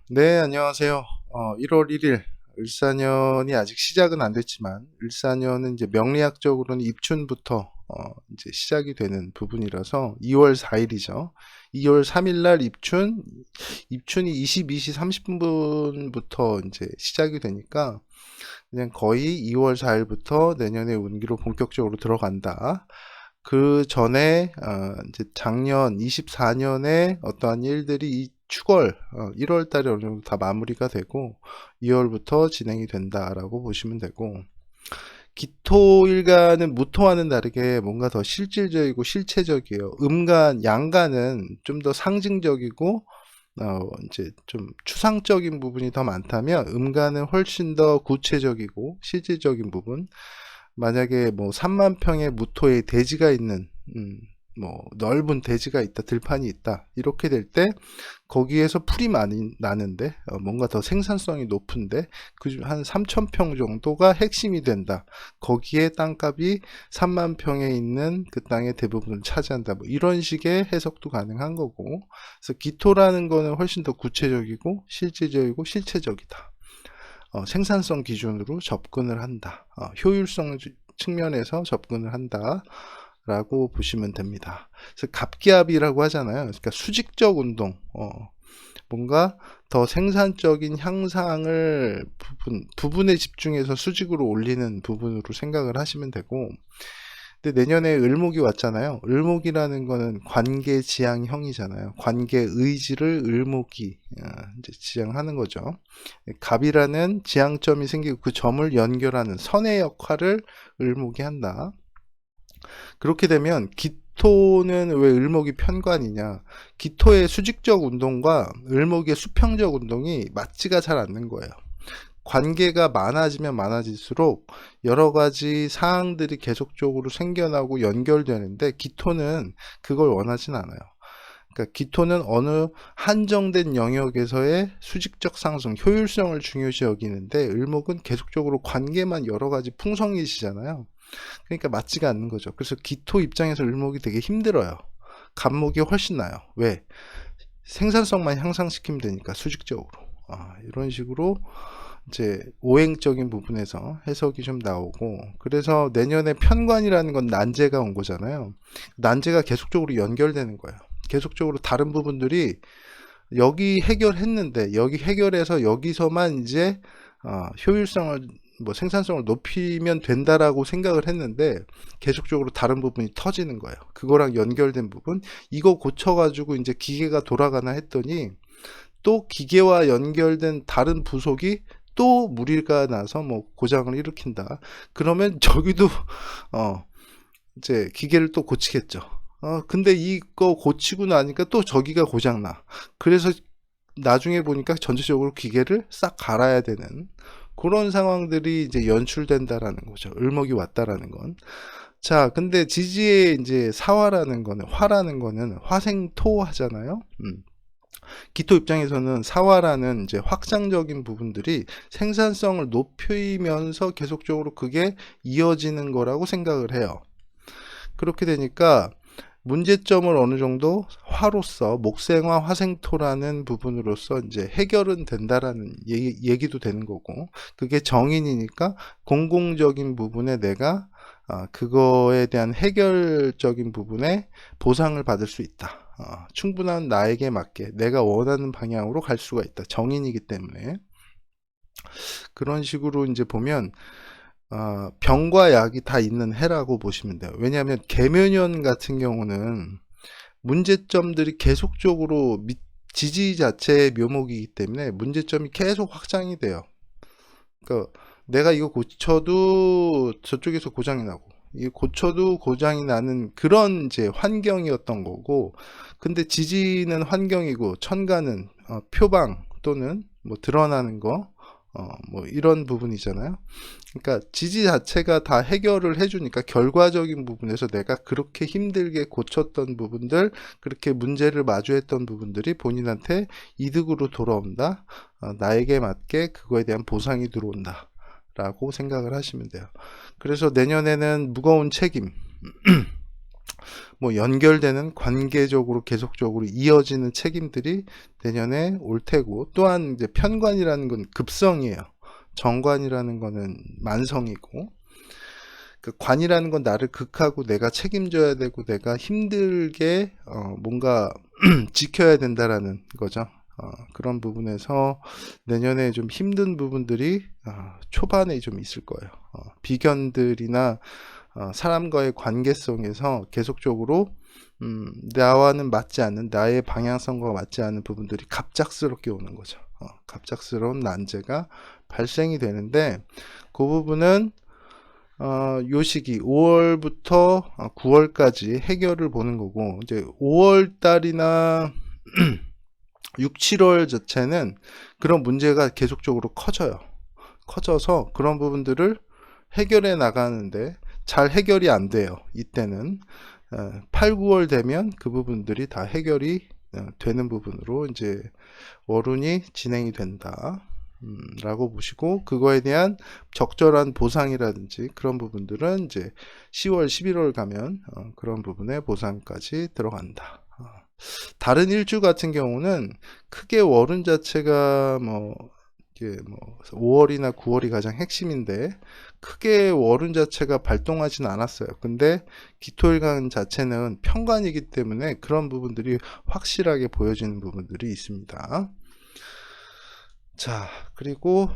네, 안녕하세요. 1월 1일 을사년이 아직 시작은 안 됐지만 을사년은 이제 명리학적으로는 입춘부터 이제 시작이 되는 부분이라서 2월 4일이죠. 2월 3일 날 입춘이 22시 30분부터 이제 시작이 되니까 그냥 거의 2월 4일부터 내년의 운기로 본격적으로 들어간다. 그 전에 이제 작년 24년에 어떠한 일들이 이 축월 1월 달에 어느 정도 다 마무리가 되고 2월부터 진행이 된다라고 보시면 되고, 기토일간은 무토와는 다르게 뭔가 더 실질적이고 실체적이에요. 음간, 양간은 좀 더 상징적이고 이제 좀 추상적인 부분이 더 많다면 음간은 훨씬 더 구체적이고 실질적인 부분. 만약에 뭐 3만 평의 무토에 대지가 있는 뭐 넓은 대지가 있다, 들판이 있다, 이렇게 될 때 거기에서 풀이 많이 나는데 뭔가 더 생산성이 높은데 그중 한 3천 평 정도가 핵심이 된다. 거기에 땅값이 3만 평에 있는 그 땅의 대부분을 차지한다. 뭐 이런 식의 해석도 가능한 거고. 그래서 기토라는 거는 훨씬 더 구체적이고 실질적이고 실체적이다. 생산성 기준으로 접근을 한다. 효율성 측면에서 접근을 한다. 라고 보시면 됩니다. 그래서 갑기압이라고 하잖아요. 그러니까 수직적 운동, 뭔가 더 생산적인 향상을 부분에 집중해서 수직으로 올리는 부분으로 생각을 하시면 되고, 근데 내년에 을목이 왔잖아요. 을목이라는 거는 관계 지향형이잖아요. 관계 의지를 을목이 이제 지향하는 거죠. 갑이라는 지향점이 생기고 그 점을 연결하는 선의 역할을 을목이 한다. 그렇게 되면 기토는 왜 을목이 편관이냐? 기토의 수직적 운동과 을목의 수평적 운동이 맞지가 잘 않는 거예요. 관계가 많아지면 많아질수록 여러 가지 사항들이 계속적으로 생겨나고 연결되는데 기토는 그걸 원하진 않아요. 그러니까 기토는 어느 한정된 영역에서의 수직적 상승, 효율성을 중요시 여기는데 을목은 계속적으로 관계만 여러 가지 풍성해지잖아요. 그러니까 맞지가 않는 거죠. 그래서 기토 입장에서 을목이 되게 힘들어요. 갑목이 훨씬 나요. 왜? 생산성만 향상시키면 되니까 수직적으로. 이런 식으로 이제 오행적인 부분에서 해석이 좀 나오고, 그래서 내년에 편관이라는 건 난제가 온 거잖아요. 난제가 계속적으로 연결되는 거예요. 계속적으로 다른 부분들이 여기 해결했는데 여기 해결해서 여기서만 이제 효율성을 뭐 생산성을 높이면 된다라고 생각을 했는데 계속적으로 다른 부분이 터지는 거예요. 그거랑 연결된 부분, 이거 고쳐가지고 이제 기계가 돌아가나 했더니 또 기계와 연결된 다른 부속이 또 무리가 나서 뭐 고장을 일으킨다. 그러면 저기도 이제 기계를 또 고치겠죠. 근데 이거 고치고 나니까 또 저기가 고장나. 그래서 나중에 보니까 전체적으로 기계를 싹 갈아야 되는 그런 상황들이 이제 연출된다라는 거죠. 을목이 왔다라는 건. 자, 근데 지지의 이제 사화라는 거는, 화라는 거는 화생토 하잖아요. 기토 입장에서는 사화라는 이제 확장적인 부분들이 생산성을 높이면서 계속적으로 그게 이어지는 거라고 생각을 해요. 그렇게 되니까 문제점을 어느 정도 화로서 목생화 화생토라는 부분으로서 이제 해결은 된다라는 얘기도 되는 거고, 그게 정인이니까 공공적인 부분에 내가 그거에 대한 해결적인 부분에 보상을 받을 수 있다. 충분한 나에게 맞게 내가 원하는 방향으로 갈 수가 있다. 정인이기 때문에. 그런 식으로 이제 보면 병과 약이 다 있는 해라고 보시면 돼요. 왜냐하면 계묘년 같은 경우는 문제점들이 계속적으로 지지 자체의 묘목이기 때문에 문제점이 계속 확장이 돼요. 그러니까 내가 이거 고쳐도 저쪽에서 고장이 나고, 이 고쳐도 고장이 나는 그런 이제 환경이었던 거고, 근데 지지는 환경이고 천간은 표방 또는 뭐 드러나는 거, 뭐 이런 부분이잖아요. 그러니까 지지 자체가 다 해결을 해주니까 결과적인 부분에서 내가 그렇게 힘들게 고쳤던 부분들, 그렇게 문제를 마주했던 부분들이 본인한테 이득으로 돌아온다. 나에게 맞게 그거에 대한 보상이 들어온다 라고 생각을 하시면 돼요. 그래서 내년에는 무거운 책임, 뭐 연결되는 관계적으로 계속적으로 이어지는 책임들이 내년에 올 테고, 또한 이제 편관이라는 건 급성이에요. 정관이라는 거는 만성이고, 그 관이라는 건 나를 극하고 내가 책임져야 되고 내가 힘들게 뭔가 지켜야 된다라는 거죠. 그런 부분에서 내년에 좀 힘든 부분들이 초반에 좀 있을 거예요. 비견들이나 사람과의 관계성에서 계속적으로 나와는 맞지 않는, 나의 방향성과 맞지 않는 부분들이 갑작스럽게 오는 거죠. 갑작스러운 난제가 발생이 되는데, 그 부분은 요 시기 5월부터 9월까지 해결을 보는 거고, 이제 5월 달이나 6, 7월 자체는 그런 문제가 계속적으로 커져서 그런 부분들을 해결해 나가는데 잘 해결이 안 돼요. 이때는 8, 9월 되면 그 부분들이 다 해결이 되는 부분으로 이제 월운이 진행이 된다 라고 보시고, 그거에 대한 적절한 보상이라든지 그런 부분들은 이제 10월, 11월 가면 그런 부분에 보상까지 들어간다. 다른 일주 같은 경우는 크게 월운 자체가 뭐 5월이나 9월이 가장 핵심인데, 크게 월운 자체가 발동하진 않았어요. 근데 기토일간 자체는 편관이기 때문에 그런 부분들이 확실하게 보여지는 부분들이 있습니다. 자, 그리고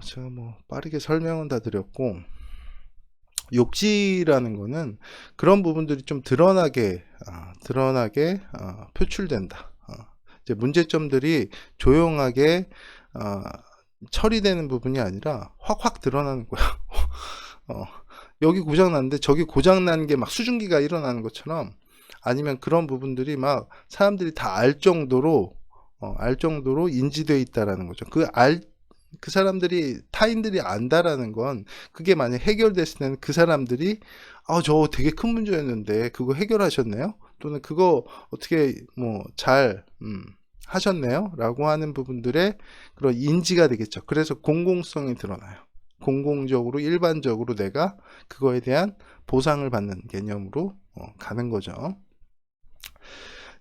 제가 뭐 빠르게 설명은 다 드렸고, 욕지라는 거는 그런 부분들이 좀 드러나게 표출된다. 이제 문제점들이 조용하게 처리되는 부분이 아니라 확확 드러나는 거야. 여기 고장났는데 저기 고장난 게 막 수증기가 일어나는 것처럼, 아니면 그런 부분들이 막 사람들이 다 알 정도로 인지되어 있다라는 거죠. 그 사람들이, 타인들이 안다라는 건, 그게 만약 해결됐을 때는 그 사람들이 저 되게 큰 문제였는데 그거 해결하셨네요, 또는 그거 어떻게 뭐 잘 하셨네요 라고 하는 부분들의 그런 인지가 되겠죠. 그래서 공공성이 드러나요. 공공적으로 일반적으로 내가 그거에 대한 보상을 받는 개념으로 가는 거죠.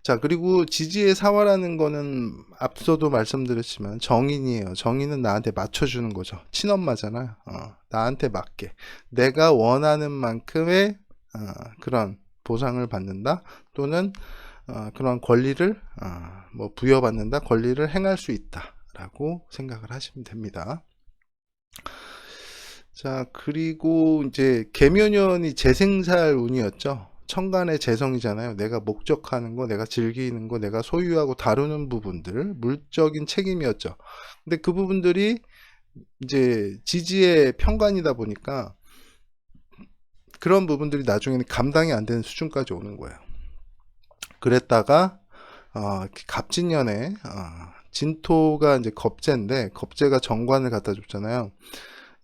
자, 그리고 지지의 사화라는 거는 앞서도 말씀드렸지만 정인이에요. 정인은 나한테 맞춰주는 거죠. 친엄마잖아요. 나한테 맞게 내가 원하는 만큼의 그런 보상을 받는다, 또는 그런 권리를 뭐 부여받는다, 권리를 행할 수 있다 라고 생각을 하시면 됩니다. 자, 그리고 이제 계묘년이 재생살 운이었죠. 천간의 재성이잖아요. 내가 목적하는 거, 내가 즐기는 거, 내가 소유하고 다루는 부분들, 물적인 책임이었죠. 근데 그 부분들이 이제 지지의 편관이다 보니까 그런 부분들이 나중에는 감당이 안 되는 수준까지 오는 거예요. 그랬다가 갑진년에 진토가 이제 겁재인데, 겁재가 정관을 갖다 줬잖아요.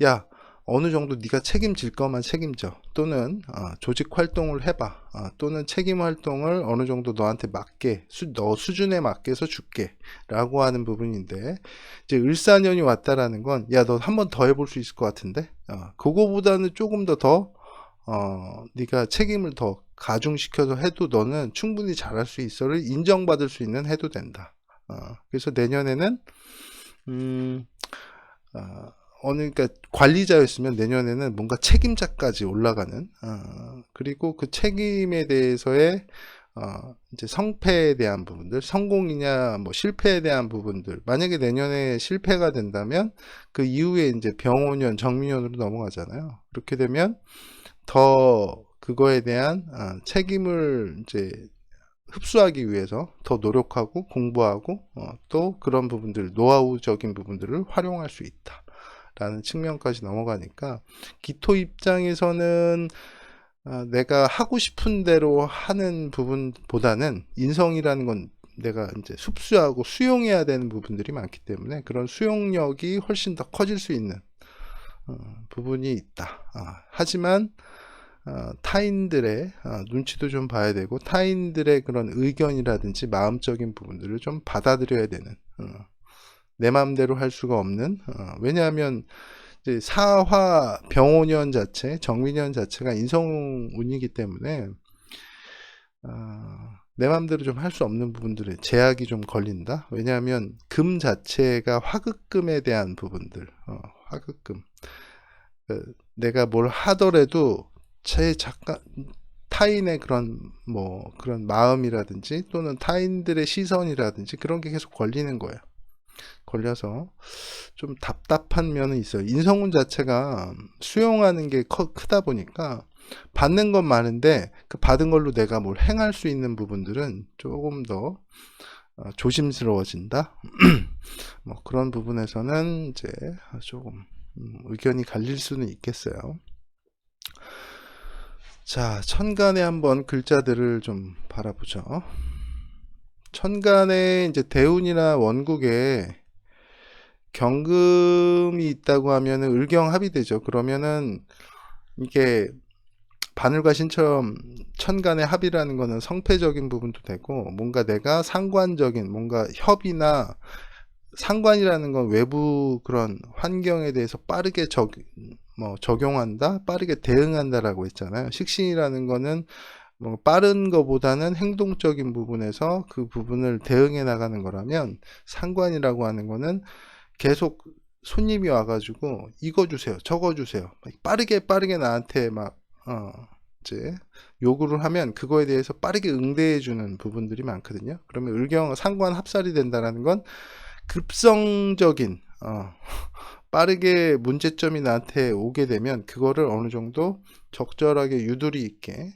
야, 어느 정도 네가 책임질 거만 책임져, 또는 조직 활동을 해봐, 또는 책임 활동을 어느 정도 너한테 맞게, 너 수준에 맞게 해서 줄게 라고 하는 부분인데, 이제 을사년이 왔다라는 건, 야, 너 한 번 더 해볼 수 있을 것 같은데, 그거보다는 조금 더 네가 책임을 더 가중시켜서 해도 너는 충분히 잘할 수 있어를 인정받을 수 있는 해도 된다. 그래서 내년에는 그러니까 관리자였으면 내년에는 뭔가 책임자까지 올라가는, 그리고 그 책임에 대해서의 이제 성패에 대한 부분들, 성공이냐 뭐 실패에 대한 부분들, 만약에 내년에 실패가 된다면 그 이후에 이제 병오년, 정미년으로 넘어가잖아요. 그렇게 되면 더 그거에 대한 책임을 이제 흡수하기 위해서 더 노력하고 공부하고 또 그런 부분들, 노하우적인 부분들을 활용할 수 있다 라는 측면까지 넘어가니까, 기토 입장에서는 내가 하고 싶은 대로 하는 부분보다는 인성이라는 건 내가 이제 흡수하고 수용해야 되는 부분들이 많기 때문에 그런 수용력이 훨씬 더 커질 수 있는 부분이 있다. 하지만 타인들의 눈치도 좀 봐야 되고, 타인들의 그런 의견이라든지 마음적인 부분들을 좀 받아들여야 되는, 내 마음대로 할 수가 없는, 왜냐하면 이제 사화 병오년 자체, 정미년 자체가 인성운이기 때문에 내 맘대로 좀 할 수 없는 부분들에 제약이 좀 걸린다. 왜냐하면 금 자체가 화극금에 대한 부분들, 화극금. 내가 뭘 하더라도 제 잠깐 타인의 그런 그런 마음이라든지 또는 타인들의 시선이라든지 그런 게 계속 걸리는 거예요. 걸려서 좀 답답한 면은 있어요. 인성운 자체가 수용하는 게 크다 보니까 받는 건 많은데 그 받은 걸로 내가 뭘 행할 수 있는 부분들은 조금 더 조심스러워진다. 그런 부분에서는 이제 조금 의견이 갈릴 수는 있겠어요. 자, 천간에 한번 글자들을 좀 바라보죠. 천간에 이제 대운이나 원국에 경금이 있다고 하면은 을경합이 되죠. 그러면은 이게 바늘과 신처럼 천간의 합이라는 거는 성패적인 부분도 되고 뭔가 내가 상관적인 뭔가 협이나 상관이라는 건 외부 그런 환경에 대해서 빠르게 적용한다, 빠르게 대응한다라고 했잖아요. 식신이라는 거는 빠른 거보다는 행동적인 부분에서 그 부분을 대응해 나가는 거라면 상관이라고 하는 거는 계속 손님이 와가지고 이거 주세요, 저거 주세요. 빠르게 나한테 이제 요구를 하면 그거에 대해서 빠르게 응대해 주는 부분들이 많거든요. 그러면 을경 상관 합살이 된다는 건 급성적인 빠르게 문제점이 나한테 오게 되면 그거를 어느 정도 적절하게 유도리 있게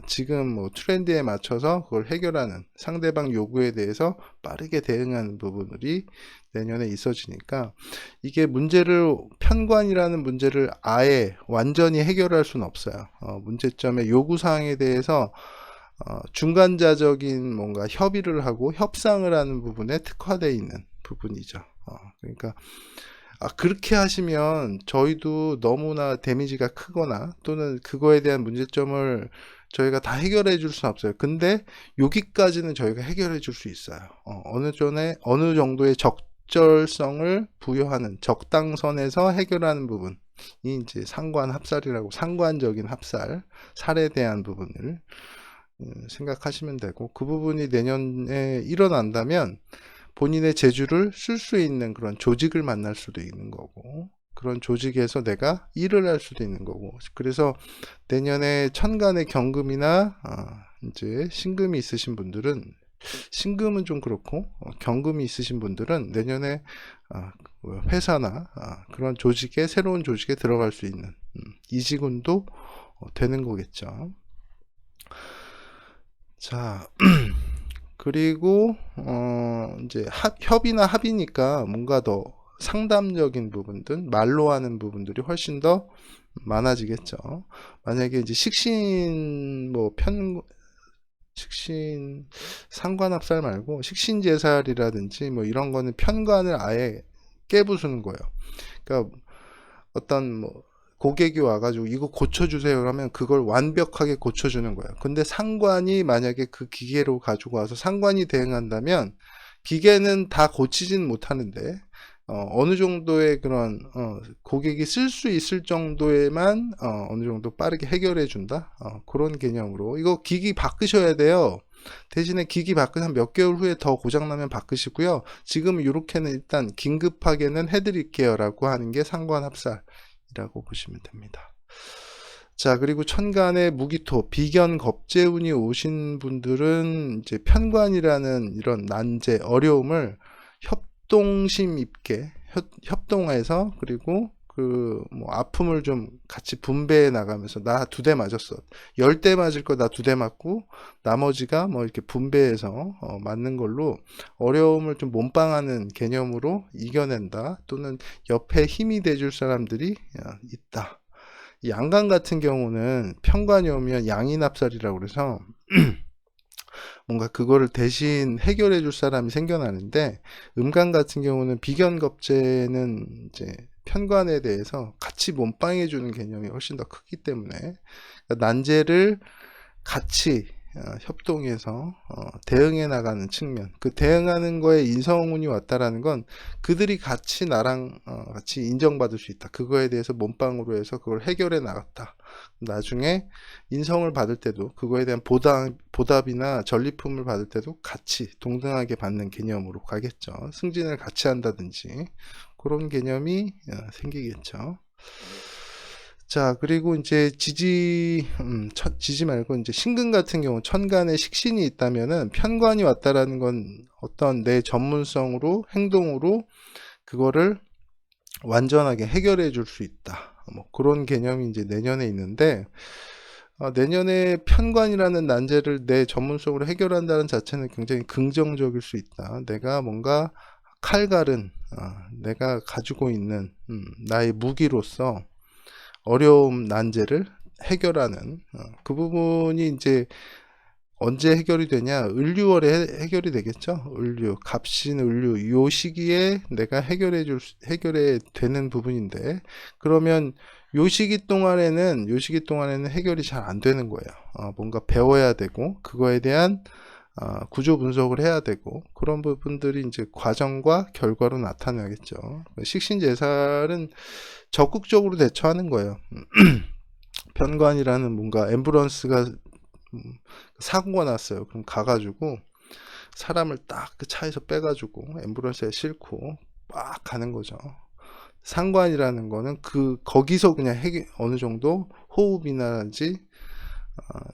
지금 트렌드에 맞춰서 그걸 해결하는 상대방 요구에 대해서 빠르게 대응하는 부분들이 내년에 있어지니까 이게 편관이라는 문제를 아예 완전히 해결할 수는 없어요. 문제점의 요구사항에 대해서 중간자적인 뭔가 협의를 하고 협상을 하는 부분에 특화되어 있는 부분이죠. 그러니까 그렇게 하시면 저희도 너무나 데미지가 크거나 또는 그거에 대한 문제점을 저희가 다 해결해 줄 수는 없어요. 근데 여기까지는 저희가 해결해 줄 수 있어요. 어느 정도의 적절성을 부여하는 적당선에서 해결하는 부분이 이제 상관합살이라고 상관적인 합살, 살에 대한 부분을 생각하시면 되고 그 부분이 내년에 일어난다면 본인의 재주를 쓸 수 있는 그런 조직을 만날 수도 있는 거고 그런 조직에서 내가 일을 할 수도 있는 거고 그래서 내년에 천간의 경금이나 이제 신금이 있으신 분들은 신금은 좀 그렇고 경금이 있으신 분들은 내년에 회사나 그런 조직에 새로운 조직에 들어갈 수 있는 이직운도 되는 거겠죠. 자 그리고 이제 협이나 합이니까 뭔가 더 상담적인 부분들, 말로 하는 부분들이 훨씬 더 많아지겠죠. 만약에 이제 식신 상관합살 말고 식신제살이라든지 이런 거는 편관을 아예 깨부수는 거예요. 그러니까 어떤 고객이 와가지고 이거 고쳐주세요 하면 그걸 완벽하게 고쳐주는 거예요. 근데 상관이 만약에 그 기계로 가지고 와서 상관이 대응한다면 기계는 다 고치진 못하는데 어느 정도의 그런 고객이 쓸 수 있을 정도에만 어느 정도 빠르게 해결해 준다. 그런 개념으로 이거 기기 바꾸셔야 돼요. 대신에 기기 바꾼 한 몇 개월 후에 더 고장나면 바꾸시고요. 지금 이렇게는 일단 긴급하게는 해드릴게요 라고 하는 게 상관합살이라고 보시면 됩니다. 자 그리고 천간에 무기토 비견겁재운이 오신 분들은 이제 편관이라는 이런 난제 어려움을 협동심 있게 협동해서 그리고 아픔을 좀 같이 분배해 나가면서 나 2대 맞았어 10대 맞을 거 나 2대 맞고 나머지가 이렇게 분배해서 맞는 걸로 어려움을 좀 몸빵하는 개념으로 이겨낸다 또는 옆에 힘이 돼줄 사람들이 있다. 양간 같은 경우는 편관이 오면 양인합살이라고 그래서 뭔가 그거를 대신 해결해 줄 사람이 생겨나는데 음간 같은 경우는 비견겁재는 이제 편관에 대해서 같이 몸빵해 주는 개념이 훨씬 더 크기 때문에 난제를 같이 협동해서 대응해 나가는 측면, 그 대응하는 거에 인성운이 왔다라는 건 그들이 같이 나랑 같이 인정받을 수 있다, 그거에 대해서 몸빵으로 해서 그걸 해결해 나갔다, 나중에 인성을 받을 때도 그거에 대한 보답이나 전리품을 받을 때도 같이 동등하게 받는 개념으로 가겠죠. 승진을 같이 한다든지 그런 개념이 생기겠죠. 자, 그리고 이제 지지 말고 이제 신금 같은 경우 천간에 식신이 있다면은 편관이 왔다라는 건 어떤 내 전문성으로 행동으로 그거를 완전하게 해결해 줄 수 있다, 뭐 그런 개념이 이제 내년에 있는데, 내년에 편관이라는 난제를 내 전문성으로 해결한다는 자체는 굉장히 긍정적일 수 있다. 내가 뭔가 칼갈은 내가 가지고 있는 나의 무기로서 어려움 난제를 해결하는 그 부분이 이제 언제 해결이 되냐, 을류월에 해결이 되겠죠. 을류, 갑신, 을류, 요 시기에 내가 해결해 되는 부분인데, 그러면 요 시기 동안에는 해결이 잘 안 되는 거예요. 뭔가 배워야 되고 그거에 대한 구조 분석을 해야 되고, 그런 부분들이 이제 과정과 결과로 나타나겠죠. 식신제살은 적극적으로 대처하는 거예요. 편관이라는 뭔가 앰뷸런스가 사고가 났어요. 그럼 가가지고 사람을 딱 그 차에서 빼가지고 앰뷸런스에 싣고 막 가는 거죠. 상관이라는 거는 거기서 그냥 어느 정도 호흡이나든지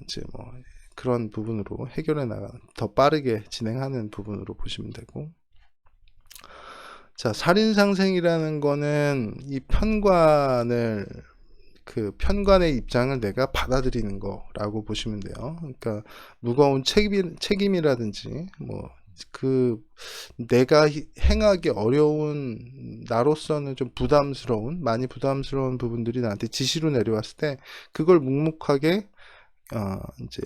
이제 뭐 그런 부분으로 해결해 나가는, 더 빠르게 진행하는 부분으로 보시면 되고, 자, 살인상생이라는 거는 이 편관의 입장을 내가 받아들이는 거라고 보시면 돼요. 그러니까 무거운 책임이라든지 내가 행하기 어려운, 나로서는 좀 많이 부담스러운 부분들이 나한테 지시로 내려왔을 때 그걸 묵묵하게 이제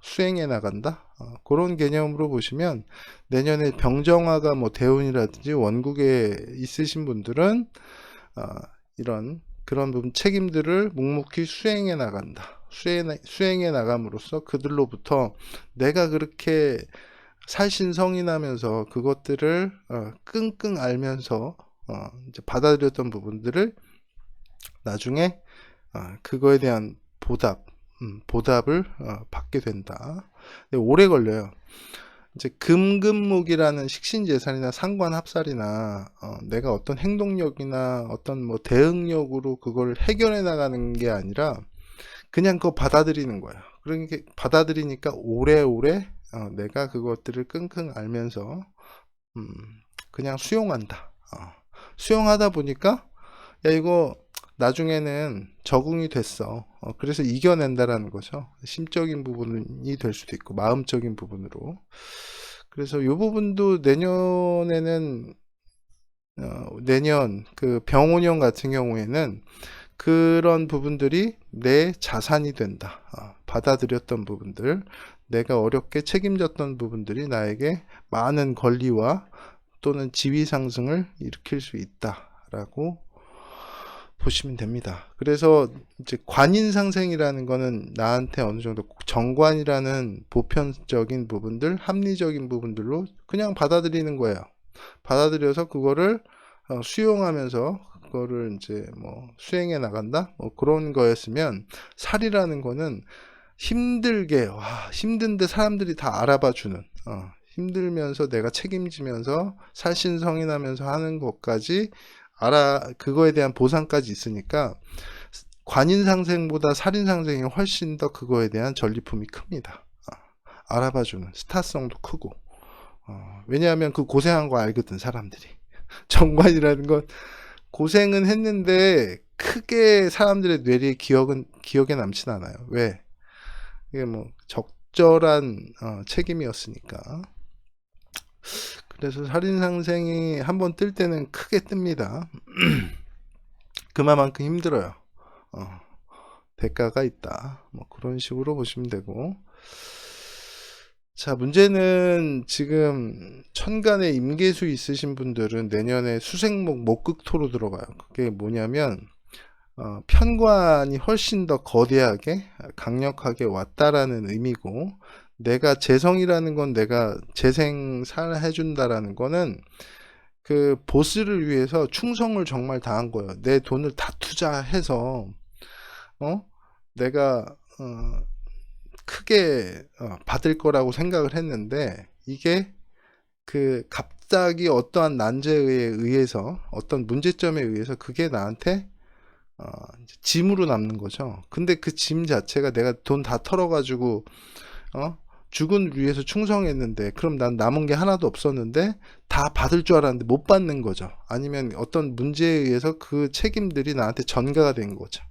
수행해 나간다, 그런 개념으로 보시면, 내년에 병정화가 대운이라든지 원국에 있으신 분들은 그런 부분 책임들을 묵묵히 수행해 나간다. 수행해 나감으로써 그들로부터 내가 그렇게 살신성인하면서 그것들을 끙끙 앓면서 이제 받아들였던 부분들을 나중에 그거에 대한 보답을 받게 된다. 근데 오래 걸려요. 이제 금금목이라는 식신재산이나 상관합살이나 내가 어떤 행동력이나 어떤 대응력으로 그걸 해결해 나가는 게 아니라 그냥 그거 받아들이는 거야. 그러니까 받아들이니까 오래오래 내가 그것들을 끙끙 앓면서 그냥 수용한다. 수용하다 보니까 야, 이거 나중에는 적응이 됐어. 그래서 이겨낸다라는 거죠. 심적인 부분이 될 수도 있고 마음적인 부분으로. 그래서 이 부분도 내년에는 내년 그 병원형 같은 경우에는 그런 부분들이 내 자산이 된다. 받아들였던 부분들, 내가 어렵게 책임졌던 부분들이 나에게 많은 권리와 또는 지위 상승을 일으킬 수 있다라고 보시면 됩니다. 그래서 이제 관인상생이라는 거는 나한테 어느 정도 정관이라는 보편적인 부분들, 합리적인 부분들로 그냥 받아들이는 거예요. 받아들여서 그거를 수용하면서 그거를 이제 수행해 나간다, 그런 거였으면, 살이라는 거는 힘든데 사람들이 다 알아봐 주는, 힘들면서 내가 책임지면서 살신성인하면서 하는 것까지 그거에 대한 보상까지 있으니까 관인상생보다 살인상생이 훨씬 더 그거에 대한 전리품이 큽니다. 알아봐주는 스타성도 크고, 왜냐하면 그 고생한 거 알거든, 사람들이. 정관이라는 건 고생은 했는데 크게 사람들의 뇌리에 기억에 남진 않아요. 왜? 이게 적절한 책임이었으니까. 그래서 살인상생이 한번 뜰 때는 크게 뜹니다. 그만큼 힘들어요. 대가가 있다. 그런 식으로 보시면 되고. 자, 문제는 지금 천간에 임계수 있으신 분들은 내년에 수생목 목극토로 들어가요. 그게 뭐냐면 편관이 훨씬 더 거대하게 강력하게 왔다라는 의미고, 내가 재성이라는 건 내가 재생살해준다라는 거는 그 보스를 위해서 충성을 정말 다한 거예요. 내 돈을 다 투자해서 내가 크게 받을 거라고 생각을 했는데, 이게 그 갑자기 어떠한 난제에 의해서, 어떤 문제점에 의해서 그게 나한테 이제 짐으로 남는 거죠. 근데 그 짐 자체가 내가 돈 다 털어가지고 죽은 위해서 충성했는데, 그럼 난 남은 게 하나도 없었는데 다 받을 줄 알았는데 못 받는 거죠. 아니면 어떤 문제에 의해서 그 책임들이 나한테 전가가 된 거죠.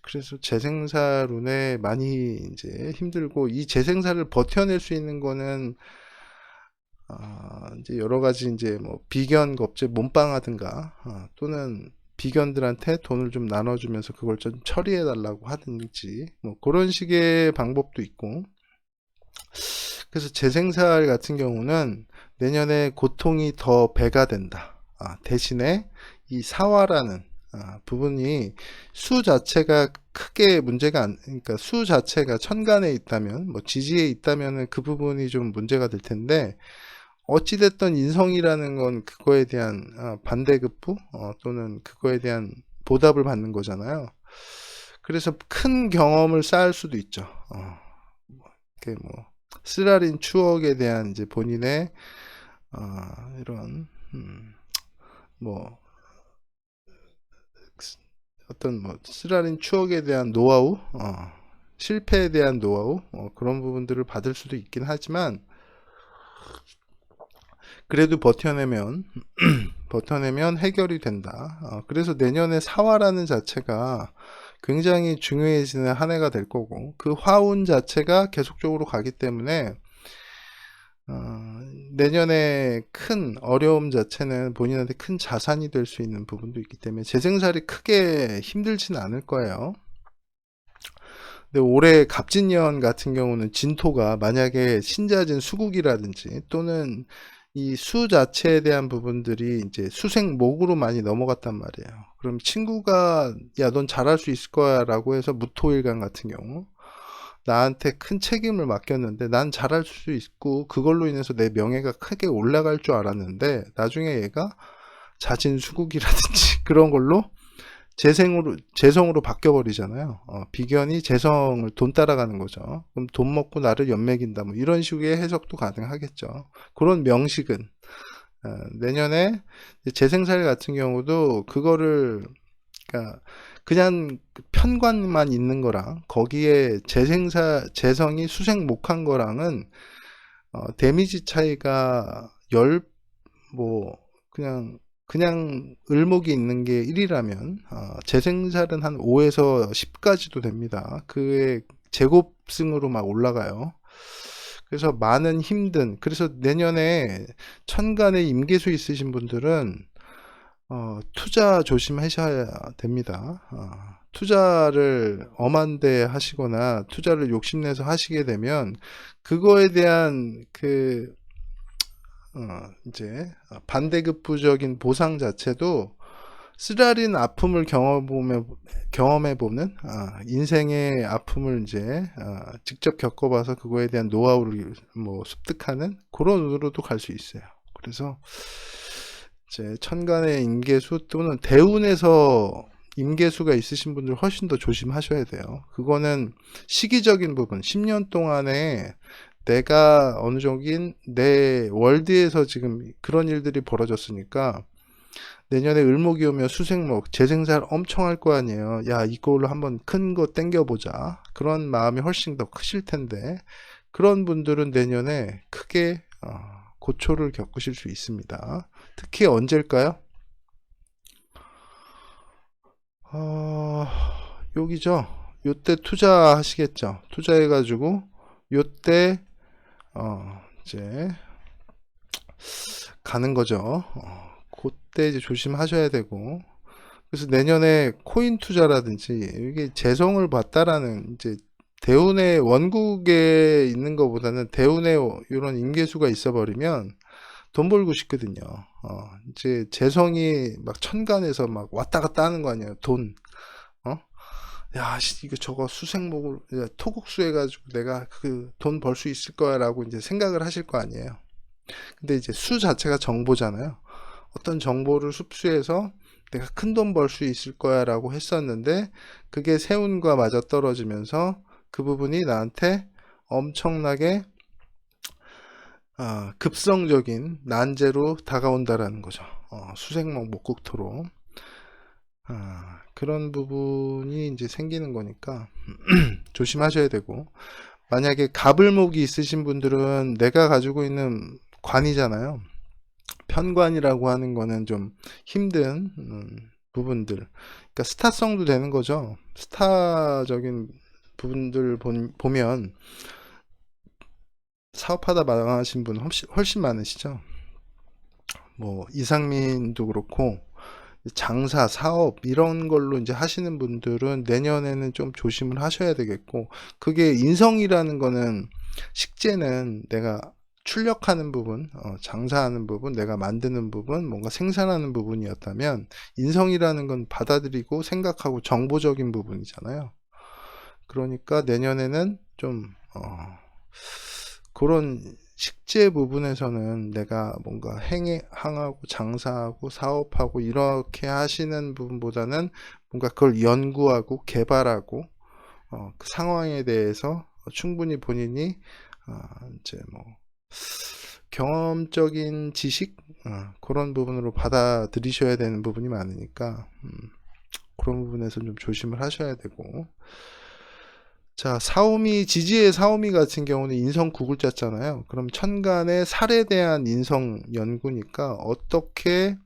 그래서 재생살운에 많이 이제 힘들고, 이 재생살을 버텨낼 수 있는 거는 이제 여러 가지 이제 뭐 비견 겁제 몸빵하든가, 또는 비견들한테 돈을 좀 나눠주면서 그걸 좀 처리해 달라고 하든지, 뭐 그런 식의 방법도 있고. 그래서 재생살 같은 경우는 내년에 고통이 더 배가 된다. 대신에 이 사화라는 부분이, 수 자체가 크게 문제가 그러니까 수 자체가 천간에 있다면, 뭐 지지에 있다면은 그 부분이 좀 문제가 될 텐데, 어찌됐든 인성이라는 건 그거에 대한 반대급부, 또는 그거에 대한 보답을 받는 거잖아요. 그래서 큰 경험을 쌓을 수도 있죠. 이렇게 뭐 쓰라린 추억에 대한 이제 본인의 이런 뭐 어떤 뭐 쓰라린 추억에 대한 노하우, 실패에 대한 노하우, 그런 부분들을 받을 수도 있긴 하지만, 그래도 버텨내면 버텨내면 해결이 된다. 그래서 내년에 사화라는 자체가 굉장히 중요해지는 한 해가 될 거고, 그 화운 자체가 계속적으로 가기 때문에 내년에 큰 어려움 자체는 본인한테 큰 자산이 될 수 있는 부분도 있기 때문에 재생살이 크게 힘들지는 않을 거예요. 근데 올해 갑진년 같은 경우는 진토가 만약에 신자진 수국이라든지, 또는 이 수 자체에 대한 부분들이 이제 수생목으로 많이 넘어갔단 말이에요. 그럼 친구가 야, 넌 잘할 수 있을 거야 라고 해서 무토일간 같은 경우 나한테 큰 책임을 맡겼는데, 난 잘할 수 있고 그걸로 인해서 내 명예가 크게 올라갈 줄 알았는데, 나중에 얘가 자진수국이라든지 그런 걸로 재성으로 바뀌어버리잖아요. 비견이 재성을 돈 따라가는 거죠. 그럼 돈 먹고 나를 연맥인다, 뭐 이런 식의 해석도 가능하겠죠. 그런 명식은 내년에 재생살 같은 경우도 그거를, 그러니까 그냥 편관만 있는 거랑 거기에 재성이 수생목한 거랑은 데미지 차이가 뭐 그냥 을목이 있는 게 1이라면 재생살은 한 5에서 10까지도 됩니다. 그의 제곱승으로 막 올라가요. 그래서 많은 힘든, 그래서 내년에 천간에 임계수 있으신 분들은 투자 조심하셔야 됩니다. 투자를 엄한데 하시거나 투자를 욕심내서 하시게 되면 그거에 대한 이제 반대급부적인 보상 자체도 쓰라린 아픔을 경험해보는, 인생의 아픔을 이제 직접 겪어봐서 그거에 대한 노하우를 뭐 습득하는 그런 으로도 갈 수 있어요. 그래서 이제 천간의 임계수 또는 대운에서 임계수가 있으신 분들 훨씬 더 조심하셔야 돼요. 그거는 시기적인 부분, 10년 동안에 내가 어느 정도인 내 월드에서 지금 그런 일들이 벌어졌으니까, 내년에 을목이 오면 수생목, 재생살 엄청 할 거 아니에요. 야, 이걸로 한번 큰 거 땡겨보자. 그런 마음이 훨씬 더 크실 텐데, 그런 분들은 내년에 크게 고초를 겪으실 수 있습니다. 특히 언제일까요? 여기죠. 요때 투자하시겠죠. 투자해가지고 요때 이제 가는 거죠. 그때 이제 조심하셔야 되고, 그래서 내년에 코인 투자라든지 이게 재성을 봤다라는, 이제 대운의 원국에 있는 것보다는 대운에 이런 임계수가 있어 버리면 돈 벌고 싶거든요. 이제 재성이 막 천간에서 막 왔다 갔다 하는 거 아니에요. 돈. 어? 야, 이거 저거 수생목을 토국수 해가지고 내가 그 돈 벌 수 있을 거야라고 이제 생각을 하실 거 아니에요. 근데 이제 수 자체가 정보잖아요. 어떤 정보를 흡수해서 내가 큰 돈 벌 수 있을 거야 라고 했었는데 그게 세운과 맞아 떨어지면서 그 부분이 나한테 엄청나게 급성적인 난제로 다가온다라는 거죠. 수생목 목국토로 그런 부분이 이제 생기는 거니까 조심하셔야 되고, 만약에 갑을목이 있으신 분들은 내가 가지고 있는 관이잖아요. 편관이라고 하는 거는 좀 힘든 부분들, 그러니까 스타성도 되는 거죠. 스타적인 부분들 보면 사업하다 망하신 분 훨씬 많으시죠. 뭐 이상민도 그렇고 장사, 사업 이런 걸로 이제 하시는 분들은 내년에는 좀 조심을 하셔야 되겠고, 그게 인성이라는 거는 식재는 내가 출력하는 부분, 장사하는 부분, 내가 만드는 부분, 뭔가 생산하는 부분이었다면 인성이라는 건 받아들이고 생각하고 정보적인 부분이잖아요. 그러니까 내년에는 좀 그런 식재 부분에서는 내가 뭔가 항하고 장사하고 사업하고 이렇게 하시는 부분보다는 뭔가 그걸 연구하고 개발하고 그 상황에 대해서 충분히 본인이 이제 뭐 경험적인 지식 그런 부분으로 받아들이셔야 되는 부분이 많으니까 그런 부분에서 좀 조심을 하셔야 되고, 자, 사오미, 지지의 사오미 같은 경우는 인성 구글자잖아요. 그럼 천간의 살에 대한 인성 연구니까 어떻게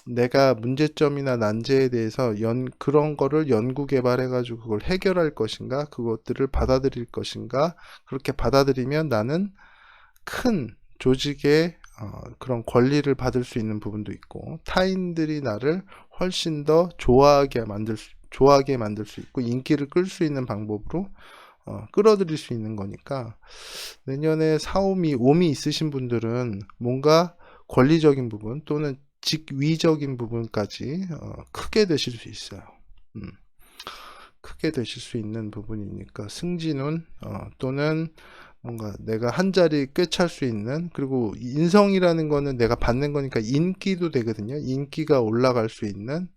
내가 문제점이나 난제에 대해서 그런 거를 연구 개발해 가지고 그걸 해결할 것인가, 그것들을 받아들일 것인가, 그렇게 받아들이면 나는 큰 조직의 그런 권리를 받을 수 있는 부분도 있고, 타인들이 나를 훨씬 더 좋아하게 만들 수 있고, 인기를 끌 수 있는 방법으로 끌어들일 수 있는 거니까, 내년에 사오미, 오미 있으신 분들은 뭔가 권리적인 부분 또는 직위적인 부분까지 크게 되실 수 있어요. 크게 되실 수 있는 부분이니까 승진운 또는 뭔가 내가 한 자리 꿰찰 수 있는, 그리고 인성이라는 거는 내가 받는 거니까 인기도 되거든요. 인기가 올라갈 수 있는,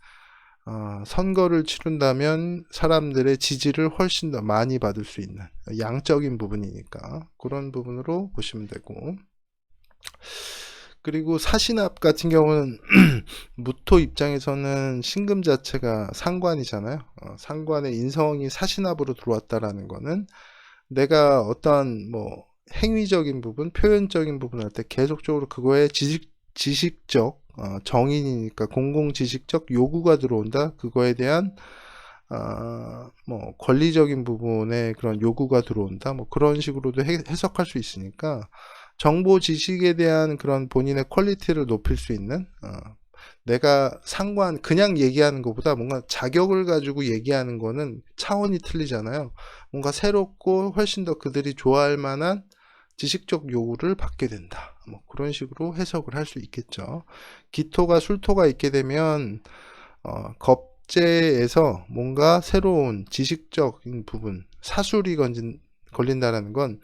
선거를 치른다면 사람들의 지지를 훨씬 더 많이 받을 수 있는 양적인 부분이니까 그런 부분으로 보시면 되고, 그리고 사신합 같은 경우는 무토 입장에서는 신금 자체가 상관이잖아요. 상관의 인성이 사신합으로 들어왔다라는 거는 내가 어떠한 뭐 행위적인 부분, 표현적인 부분 할 때 계속적으로 그거에 지식적 정인이니까 공공지식적 요구가 들어온다. 그거에 대한 뭐 권리적인 부분에 그런 요구가 들어온다. 뭐 그런 식으로도 해석할 수 있으니까 정보 지식에 대한 그런 본인의 퀄리티를 높일 수 있는, 내가 상관 그냥 얘기하는 것보다 뭔가 자격을 가지고 얘기하는 거는 차원이 틀리잖아요. 뭔가 새롭고 훨씬 더 그들이 좋아할 만한 지식적 요구를 받게 된다. 뭐 그런 식으로 해석을 할 수 있겠죠. 기토가 술토가 있게 되면 겁재에서 뭔가 새로운 지식적인 부분, 사술이 걸린다라는 건,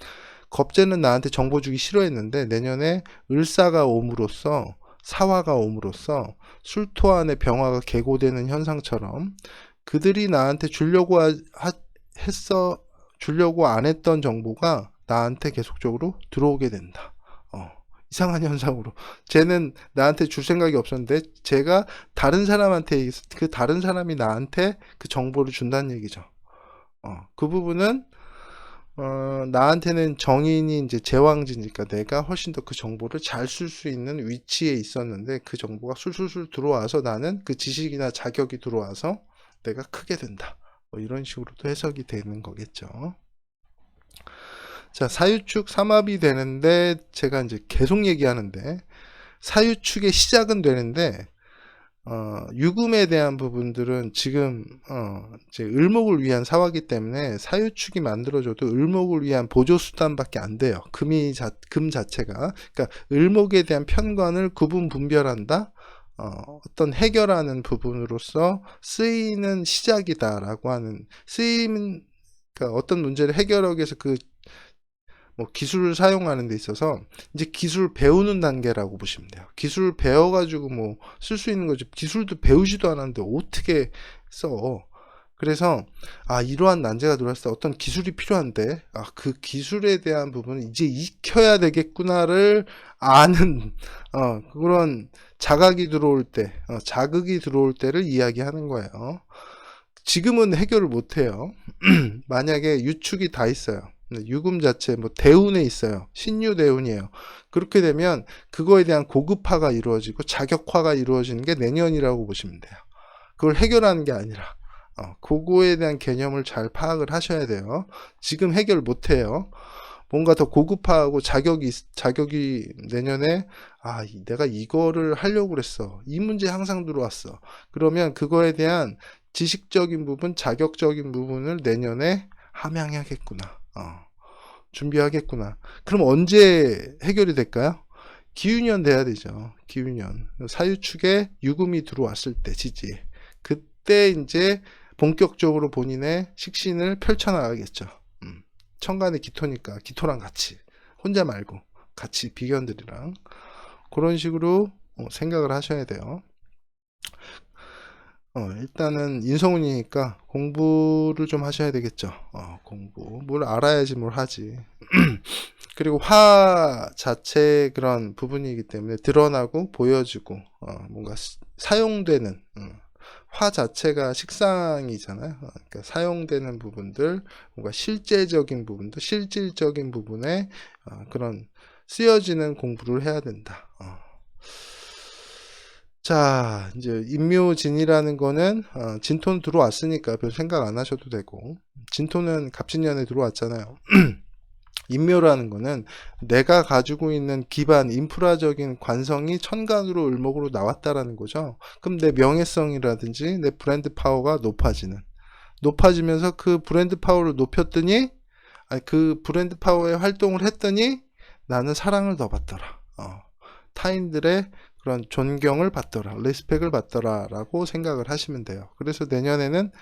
겁재는 나한테 정보 주기 싫어했는데 내년에 을사가 옴으로써, 사화가 옴으로써 술토 안에 병화가 개고되는 현상처럼 그들이 나한테 주려고 주려고 안 했던 정보가 나한테 계속적으로 들어오게 된다. 이상한 현상으로 쟤는 나한테 줄 생각이 없었는데 제가 다른 사람한테, 그 다른 사람이 나한테 그 정보를 준다는 얘기죠. 그 부분은 나한테는 정인이 이제 제왕지니까 내가 훨씬 더 그 정보를 잘 쓸 수 있는 위치에 있었는데 그 정보가 술술술 들어와서 나는 그 지식이나 자격이 들어와서 내가 크게 된다. 뭐 이런 식으로도 해석이 되는 거겠죠. 자, 사유축 삼합이 되는데 제가 이제 계속 얘기하는데 사유축의 시작은 되는데 유금에 대한 부분들은 지금 이제 을목을 위한 사화기 때문에 사유축이 만들어줘도 을목을 위한 보조수단밖에 안 돼요. 금 자체가. 그러니까 을목에 대한 편관을 구분 분별한다. 어떤 해결하는 부분으로서 쓰이는 시작이다라고 하는 그러니까 어떤 문제를 해결하기 위해서 뭐 기술을 사용하는 데 있어서 이제 기술 배우는 단계라고 보시면 돼요. 기술 배워가지고 뭐 쓸 수 있는 거지. 기술도 배우지도 않았는데 어떻게 써? 그래서 이러한 난제가 들어왔을 때 어떤 기술이 필요한데 그 기술에 대한 부분은 이제 익혀야 되겠구나를 아는 그런 자각이 들어올 때, 자극이 들어올 때를 이야기하는 거예요. 지금은 해결을 못 해요. 만약에 유축이 다 있어요. 유금 자체 뭐 대운에 있어요. 신유대운이에요. 그렇게 되면 그거에 대한 고급화가 이루어지고 자격화가 이루어지는 게 내년이라고 보시면 돼요. 그걸 해결하는 게 아니라 그거에 대한 개념을 잘 파악을 하셔야 돼요. 지금 해결 못 해요. 뭔가 더 고급화하고 자격이 내년에 내가 이거를 하려고 그랬어. 이 문제 항상 들어왔어. 그러면 그거에 대한 지식적인 부분, 자격적인 부분을 내년에 함양해야겠구나. 준비하겠구나. 그럼 언제 해결이 될까요? 기유년 돼야 되죠. 기유년. 사유축에 유금이 들어왔을 때 지지. 그때 이제 본격적으로 본인의 식신을 펼쳐나가겠죠. 천간의 기토니까 기토랑 같이 혼자 말고 같이 비견들이랑 그런 식으로 생각을 하셔야 돼요. 일단은 인성운이니까 공부를 좀 하셔야 되겠죠. 공부. 뭘 알아야지 뭘 하지. 그리고 화 자체 그런 부분이기 때문에 드러나고 보여지고, 뭔가 사용되는, 화 자체가 식상이잖아요. 그러니까 사용되는 부분들, 뭔가 실제적인 부분들, 실질적인 부분에 그런 쓰여지는 공부를 해야 된다. 자, 이제 인묘진이라는 거는 진토는 들어왔으니까 별 생각 안 하셔도 되고, 진토는 갑진년에 들어왔잖아요. 인묘라는 거는 내가 가지고 있는 기반 인프라적인 관성이 천간으로 을목으로 나왔다라는 거죠. 그럼 내 명예성이라든지 내 브랜드 파워가 높아지면서 그 브랜드 파워를 높였더니 그 브랜드 파워의 활동을 했더니 나는 사랑을 더 받더라. 타인들의 그런 존경을 받더라, 리스펙을 받더라 라고 생각을 하시면 돼요. 그래서 내년에는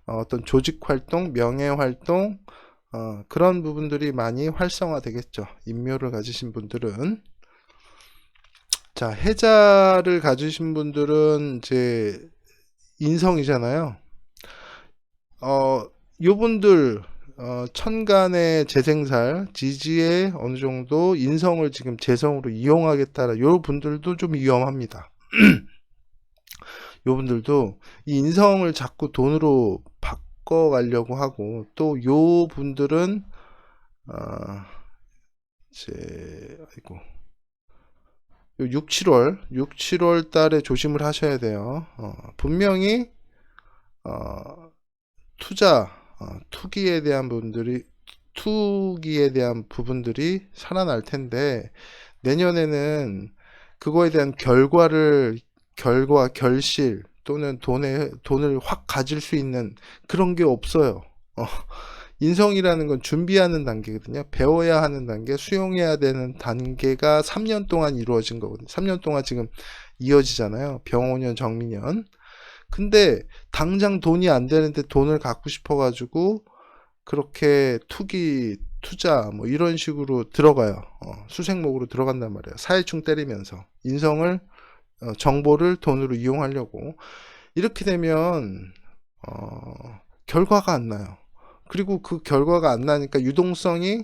어떤 조직 활동, 명예 활동, 그런 부분들이 많이 활성화 되겠죠. 인묘를 가지신 분들은. 자, 해자를 가지신 분들은 이제 인성이잖아요. 요분들 천간의 재생살, 지지의 어느 정도 인성을 지금 재성으로 이용하겠다라 요 분들도 좀 위험합니다. 요 분들도 이 인성을 자꾸 돈으로 바꿔가려고 하고 또 요 분들은 이제 요 6, 7월 달에 조심을 하셔야 돼요. 분명히 투기에 대한 부분들이 살아날 텐데 내년에는 그거에 대한 결실 또는 돈을 확 가질 수 있는 그런 게 없어요. 인성이라는 건 준비하는 단계거든요. 배워야 하는 단계, 수용해야 되는 단계가 3년 동안 이루어진 거거든요. 3년 동안 지금 이어지잖아요. 병오년, 정미년. 근데 당장 돈이 안 되는데 돈을 갖고 싶어 가지고 그렇게 투자 뭐 이런 식으로 들어가요. 수생목으로 들어간단 말이에요. 사회충 때리면서 인성을 정보를 돈으로 이용하려고 이렇게 되면 결과가 안 나요. 그리고 그 결과가 안 나니까 유동성이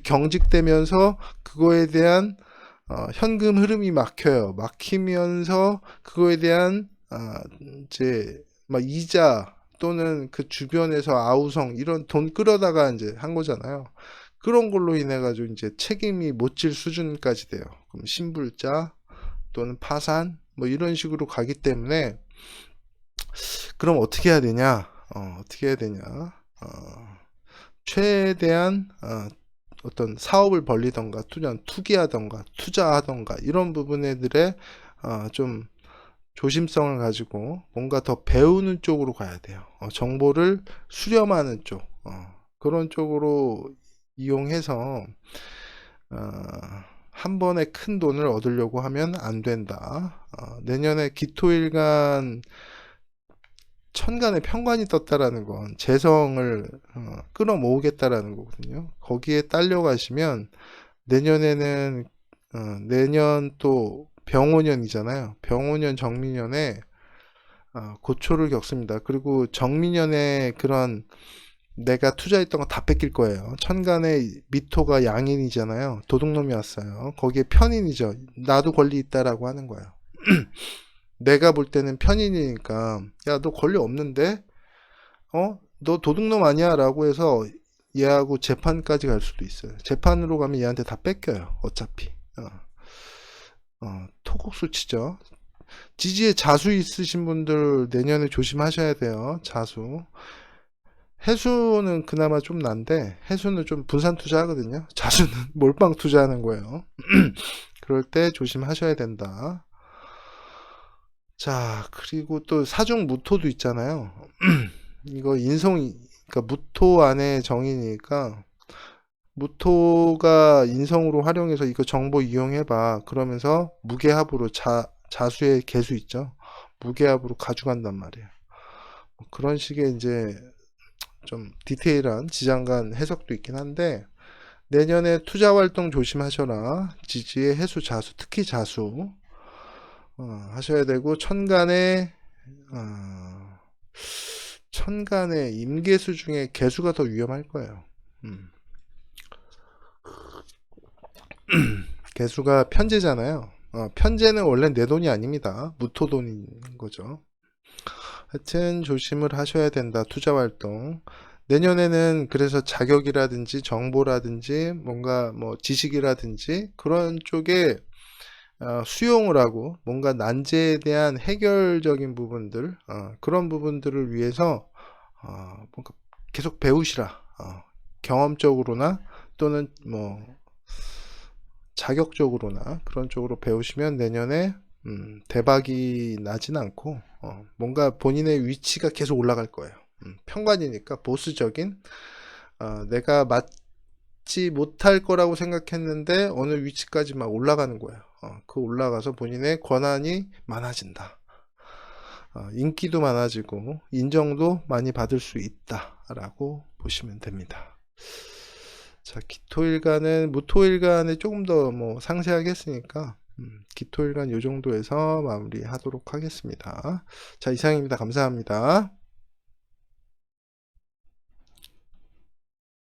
경직되면서 그거에 대한 현금 흐름이 막혀요. 막히면서 그거에 대한 이제 막 이자 또는 그 주변에서 아우성 이런 돈 끌어다가 이제 한 거잖아요. 그런 걸로 인해 가지고 이제 책임이 못 질 수준까지 돼요. 그럼 신불자 또는 파산 뭐 이런 식으로 가기 때문에 그럼 어떻게 해야 되냐? 최대한 어떤 사업을 벌리던가 투기하던가 투자하던가 이런 부분들에 좀 조심성을 가지고 뭔가 더 배우는 쪽으로 가야 돼요. 정보를 수렴하는 쪽, 그런 쪽으로 이용해서 한 번에 큰 돈을 얻으려고 하면 안 된다. 내년에 기토일간 천간에 편관이 떴다라는 건 재성을 끌어모으겠다라는 거거든요. 거기에 딸려 가시면 내년에는 내년 또 병오년이잖아요. 병오년 정미년에 고초를 겪습니다. 그리고 정미년에 그런 내가 투자했던 거 다 뺏길 거예요. 천간에 미토가 양인이잖아요. 도둑놈이 왔어요. 거기에 편인이죠. 나도 권리 있다라고 하는 거예요. 내가 볼 때는 편인이니까 야, 너 권리 없는데? 너 도둑놈 아니야? 라고 해서 얘하고 재판까지 갈 수도 있어요. 재판으로 가면 얘한테 다 뺏겨요. 어차피. 토국수 치죠. 지지에 자수 있으신 분들 내년에 조심하셔야 돼요. 자수. 해수는 그나마 좀 난데 해수는 좀 분산 투자하거든요. 자수는 몰빵 투자하는 거예요. 그럴 때 조심하셔야 된다. 자, 그리고 또 사중 무토도 있잖아요. 이거 인성, 그러니까 무토 안에 정인이니까 무토가 인성으로 활용해서 이거 정보 이용해봐. 그러면서 무게합으로 자수의 개수 있죠. 무게합으로 가져간단 말이에요. 그런 식의 이제 좀 디테일한 지장간 해석도 있긴 한데 내년에 투자 활동 조심하셔라. 지지의 해수, 자수, 특히 자수 하셔야 되고 천간에 임계수 중에 개수가 더 위험할 거예요. 개수가 편제잖아요. 편제는 원래 내 돈이 아닙니다. 무토돈인 거죠. 하여튼 조심을 하셔야 된다. 투자 활동. 내년에는 그래서 자격이라든지 정보라든지 뭔가 뭐 지식이라든지 그런 쪽에 수용을 하고 뭔가 난제에 대한 해결적인 부분들 그런 부분들을 위해서 뭔가 계속 배우시라. 경험적으로나 또는 뭐 자격적으로나 그런 쪽으로 배우시면 내년에 대박이 나진 않고 뭔가 본인의 위치가 계속 올라갈 거예요. 편관이니까 보수적인 내가 맞지 못할 거라고 생각했는데 어느 위치까지 막 올라가는 거예요. 그 올라가서 본인의 권한이 많아진다. 인기도 많아지고 인정도 많이 받을 수 있다라고 보시면 됩니다. 자, 기토일간은 무토일간에 조금 더 뭐 상세하게 했으니까 기토일간 요 정도에서 마무리 하도록 하겠습니다. 자, 이상입니다. 감사합니다.